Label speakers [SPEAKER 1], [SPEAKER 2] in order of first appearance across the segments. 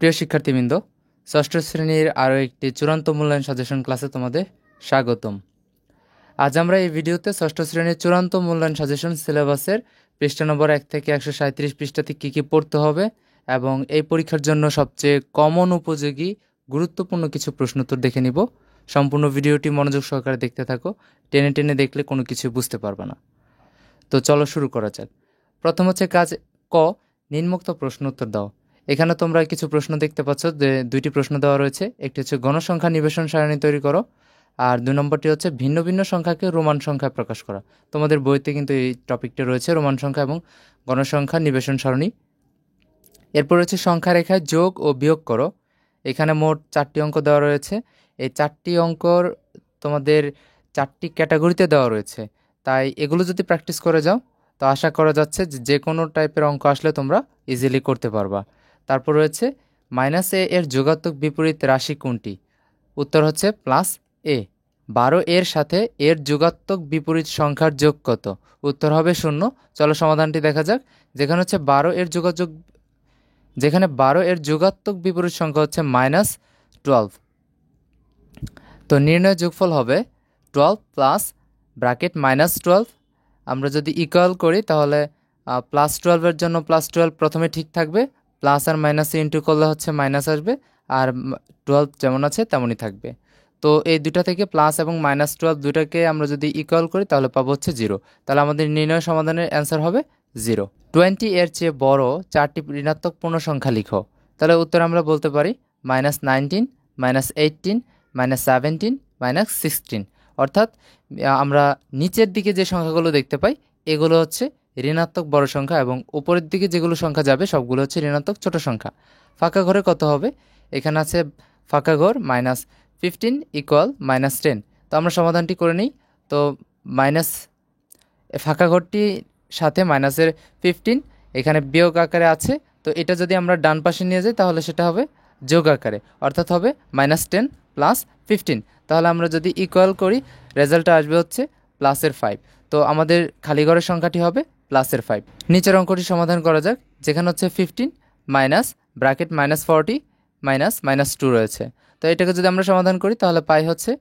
[SPEAKER 1] প্রিয় শিক্ষার্থীবৃন্দ, ষষ্ঠ শ্রেণীর আরও একটি চূড়ান্ত মূল্যায়ন সাজেশন ক্লাসে তোমাদের স্বাগতম। আজ আমরা এই ভিডিওতে ষষ্ঠ শ্রেণীর চূড়ান্ত মূল্যায়ন সাজেশন সিলেবাসের পৃষ্ঠা নম্বর 1 থেকে 137 পৃষ্ঠাতে কী কী পড়তে হবে এবং এই পরীক্ষার জন্য সবচেয়ে কমন উপযোগী গুরুত্বপূর্ণ কিছু প্রশ্নোত্তর দেখে নিব। সম্পূর্ণ ভিডিওটি মনোযোগ সহকারে দেখতে থাকো, টেনে টেনে দেখলে কোনো কিছু বুঝতে পারবে না। তো চলো শুরু করা যাক। প্রথম হচ্ছে কাজ ক, নিম্নোক্ত প্রশ্ন উত্তর দাও। এখানে তোমরা কিছু প্রশ্ন দেখতে পাচ্ছ যে দুইটি প্রশ্ন দেওয়া রয়েছে। একটি হচ্ছে গণসংখ্যা নিবেশন সারণী তৈরি করো, আর 2 নম্বরটি হচ্ছে ভিন্ন ভিন্ন সংখ্যাকে রোমান সংখ্যায় প্রকাশ করা। তোমাদের বইতে কিন্তু এই টপিকটা রয়েছে, রোমান সংখ্যা এবং গণসংখ্যা নিবেশন সারণী। এরপর হচ্ছে সংখ্যা রেখায় যোগ ও বিয়োগ করো। এখানে মোট 4টি অঙ্ক দেওয়া রয়েছে। এই 4টি অঙ্কর তোমাদের 4টি ক্যাটাগরিতে দেওয়া রয়েছে, তাই এগুলো যদি প্র্যাকটিস করে যাও তো আশা করা যাচ্ছে যে কোনো টাইপের অঙ্ক আসলে তোমরা ইজিলি করতে পারবা। তারপর রয়েছে -a এর যোগাত্মক বিপরীত রাশি কোনটি? উত্তর হচ্ছে +a। 12 এর সাথে এর যোগাত্মক বিপরীত সংখ্যার যোগ কত? উত্তর হবে 0। চলো সমাধানটি দেখা যাক। যেখানে 12 এর যোগাত্মক বিপরীত সংখ্যা হচ্ছে -12। তো নির্ণয় যোগফল হবে 12 প্লাস ব্র্যাকেট -12। আমরা যদি ইকুয়াল করি তাহলে +12 এর জন্য +12 প্রথমে ঠিক থাকবে, প্লাস আর মাইনাসে ইন্টু করলে হচ্ছে মাইনাস আসবে, আর 12 যেমন আছে তেমনই থাকবে। তো এই দুটা থেকে প্লাস এবং -12 দুটাকে আমরা যদি ইকুয়াল করি তাহলে পাবো হচ্ছে 0। তাহলে আমাদের নির্ণয় সমাধানের অ্যান্সার হবে 0। 20 এর চেয়ে বড় 4টি ঋণাত্মক পূর্ণ সংখ্যা লিখো। তাহলে উত্তর আমরা বলতে পারি -19, -18, -17, -16। অর্থাৎ আমরা নিচের দিকে যে সংখ্যাগুলো দেখতে পাই এগুলো হচ্ছে ঋণাত্মক বড় সংখ্যা এবং উপরের দিকে যেগুলো সংখ্যা যাবে সবগুলো হচ্ছে ঋণাত্মক ছোট সংখ্যা। ফাঁকা ঘরে কত হবে? এখানে আছে ফাঁকা ঘর -15 ইকুয়াল -10। তো আমরা সমাধানটি করে নিই। তো মাইনাস ফাঁকা ঘরটি সাথে -15 এখানে বিয়োগ আকারে আছে, তো এটা যদি আমরা ডান পাশে নিয়ে যাই তাহলে সেটা হবে যোগ আকারে, অর্থাৎ হবে -10 প্লাস 15। তাহলে আমরা যদি ইকুয়াল করি রেজাল্টটা আসবে হচ্ছে +5। তো আমাদের খালি ঘরের সংখ্যাটি হবে +5। নিচের অঙ্কটি সমাধান করা যাক। যেখানে হচ্ছে 15 মাইনাস ব্র্যাকেট -40 -2 রয়েছে। তো এটাকে যদি আমরা সমাধান করি তাহলে পাই হচ্ছে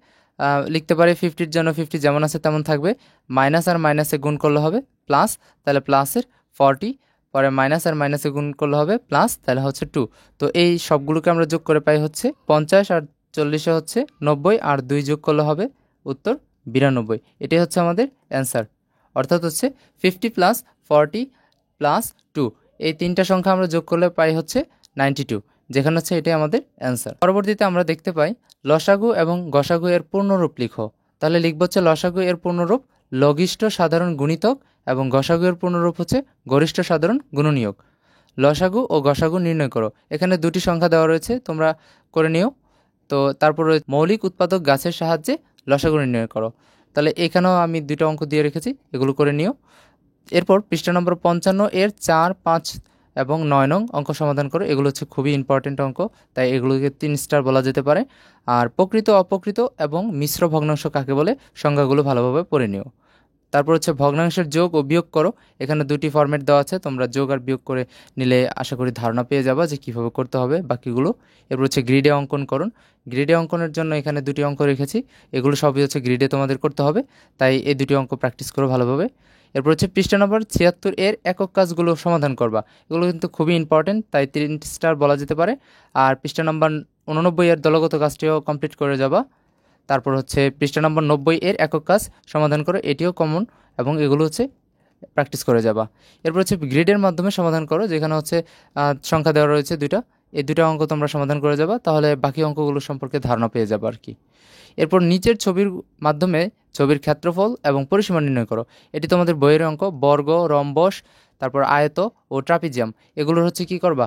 [SPEAKER 1] লিখতে পারি 50-র জন্য 50 যেমন আছে তেমন থাকবে, মাইনাস আর মাইনাসে গুণ করলে হবে প্লাস, তাহলে প্লাসের 40, পরে মাইনাস আর মাইনাসে গুণ করলে হবে প্লাস, তাহলে হচ্ছে 2। তো এই সবগুলোকে আমরা যোগ করে পাই হচ্ছে 50, আর 40 হচ্ছে 90, আর 2 যোগ করলে হবে উত্তর 92। এটাই হচ্ছে আমাদের অ্যান্সার। অর্থাৎ হচ্ছে 50 + 40 + 2, এই তিনটা সংখ্যা আমরা যোগ করলে পাই হচ্ছে 92, যেখানে হচ্ছে এটাই আমাদের অ্যান্সার। পরবর্তীতে আমরা দেখতে পাই লসাগু এবং গসাগু এর পূর্ণরূপ লিখো। তাহলে লিখব হচ্ছে লসাগু এর পূর্ণরূপ লঘিষ্ঠ সাধারণ গুণিতক এবং গসাগু এর পূর্ণরূপ হচ্ছে গরিষ্ঠ সাধারণ গুণনীয়ক। লসাগু ও গসাগু নির্ণয় করো। এখানে দুটি সংখ্যা দেওয়া রয়েছে, তোমরা করে নিও। তো তারপর মৌলিক উৎপাদক গাছের সাহায্যে লসাগু নির্ণয় করো। তাহলে এখানেও আমি দুটো অঙ্ক দিয়ে রেখেছি, এগুলো করে নিও। এরপর পৃষ্ঠা নম্বর 55 এর 4, 5 এবং 9 নং অঙ্ক সমাধান করো। এগুলো হচ্ছে খুবই ইম্পর্টেন্ট অঙ্ক, তাই এগুলোকে 3 স্টার বলা যেতে পারে। আর প্রকৃত, অপ্রকৃত এবং মিশ্র ভগ্নাংশ কাকে বলে সংজ্ঞাগুলো ভালোভাবে পড়ে নিও। তারপর হচ্ছে ভগ্নাংশের যোগ ও বিয়োগ করো। এখানে দুটি ফরম্যাট দেওয়া আছে, তোমরা যোগ আর বিয়োগ করে নিলে আশা করি ধারণা পেয়ে যাবা যে কীভাবে করতে হবে বাকিগুলো। এরপর হচ্ছে গ্রিডে অঙ্কন করুন। গ্রিডে অঙ্কনের জন্য এখানে দুটি অঙ্ক রেখেছি, এগুলো সবই হচ্ছে গ্রিডে তোমাদের করতে হবে, তাই এই দুটি অঙ্ক প্র্যাকটিস করো ভালোভাবে। এরপর হচ্ছে পৃষ্ঠা নম্বর 76 এর একক কাজগুলো সমাধান করবা। এগুলো কিন্তু খুবই ইম্পর্টেন্ট, তাই 3 স্টার বলা যেতে পারে। আর পৃষ্ঠা নম্বর 89 এর দলগত কাজটিও কমপ্লিট করে যাবা। তারপর হচ্ছে পৃষ্ঠা নম্বর 90 এর একক কাজ সমাধান করো, এটিও কমন এবং এগুলো হচ্ছে প্র্যাকটিস করে যাবা। এরপর হচ্ছে গ্রিডের মাধ্যমে সমাধান করো, যেখানে হচ্ছে সংখ্যা দেওয়া রয়েছে দুইটা, এই দুটো অঙ্ক তোমরা সমাধান করে যাবা, তাহলে বাকি অঙ্কগুলো সম্পর্কে ধারণা পেয়ে যাবে আর কি। এরপর নিচের ছবির মাধ্যমে ছবির ক্ষেত্রফল এবং পরিসীমা নির্ণয় করো। এটি তোমাদের বইয়ের অঙ্ক। বর্গ, রম্বস, তারপর আয়ত ও ট্রাপিজিয়াম, এগুলোর হচ্ছে কি করবা,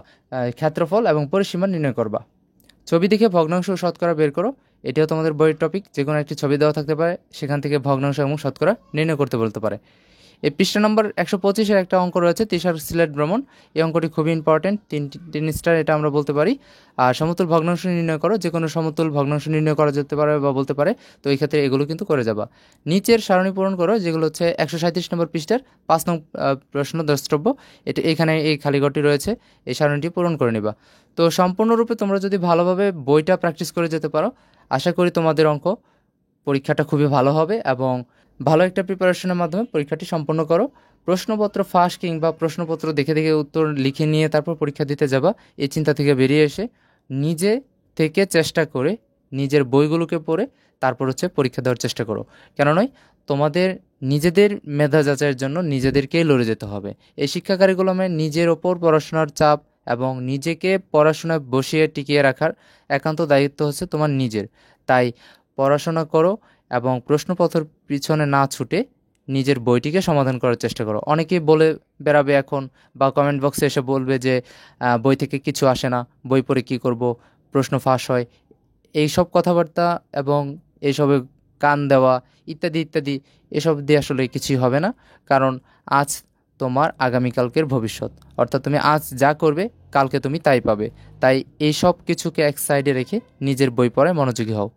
[SPEAKER 1] ক্ষেত্রফল এবং পরিসীমা নির্ণয় করবা। ছবি দেখে ভগ্নাংশ ও শতকরা বের করো। এটিও তোমাদের বইয়ের টপিক। যে কোনো একটি ছবি দেওয়া থাকতে পারে, সেখান থেকে ভগ্নাংশ এবং শতকরা নির্ণয় করতে বলতে পারে। এই পৃষ্ঠা নম্বর 125-এর একটা অঙ্ক রয়েছে, তিশার সিলেট ভ্রমণ। এই অঙ্কটি খুবই ইম্পর্টেন্ট, 3 স্টার এটা আমরা বলতে পারি। আর সমতুল ভগ্নাংশ নির্ণয় করো, যে কোনো সমতুল ভগ্নাংশ নির্ণয় করা যেতে পারে বা বলতে পারে। তো এই ক্ষেত্রে এগুলো কিন্তু করে যাবা। নিচের সারণী পূরণ করো, যেগুলো হচ্ছে 137 নম্বর পৃষ্ঠার 5 নং প্রশ্ন দ্রষ্টব্য। এটা এখানে এই খালিঘরটি রয়েছে, এই সারণীটি পূরণ করে নিবা। তো সম্পূর্ণরূপে তোমরা যদি ভালোভাবে বইটা প্র্যাকটিস করে যেতে পারো, আশা করি তোমাদের অঙ্ক পরীক্ষাটা খুবই ভালো হবে এবং ভালো একটা প্রিপারেশনের মাধ্যমে পরীক্ষাটি সম্পন্ন করো। প্রশ্নপত্র ফাঁস কিংবা প্রশ্নপত্র দেখে দেখে উত্তর লিখে নিয়ে তারপর পরীক্ষা দিতে যাবা, এই চিন্তা থেকে বেরিয়ে এসে নিজে থেকে চেষ্টা করে নিজের বইগুলোকে পড়ে তারপর হচ্ছে পরীক্ষা দেওয়ার চেষ্টা করো। কেন নয়, তোমাদের নিজেদের মেধা যাচাইয়ের জন্য নিজেদেরকেই লড়ে যেতে হবে। এই শিক্ষা কারিকুলামে নিজের ওপর পড়াশোনার চাপ এবং নিজেকে পড়াশোনায় বসিয়ে টিকিয়ে রাখার একান্ত দায়িত্ব হচ্ছে তোমার নিজের। তাই পড়াশোনা করো এবং প্রশ্নপত্রের পিছনে না ছুটে নিজের বইটিকে সমাধান করার চেষ্টা করো। অনেকেই বলে বেড়াবে এখন বা কমেন্ট বক্সে এসে বলবে যে বই থেকে কিছু আসে না, বই পড়ে কী করব, প্রশ্ন ফাঁস হয়। এইসব কথাবার্তা এবং এইসবে কান দেওয়া ইত্যাদি ইত্যাদি, এসব দিয়ে আসলে কিছুই হবে না। কারণ আজ তোমার আগামীকালকের ভবিষ্যৎ, অর্থাৎ তুমি আজ যা করবে কালকে তুমি তাই পাবে। তাই এই সব কিছুকে এক সাইডে রেখে নিজের বই পড়ায় মনোযোগী হও।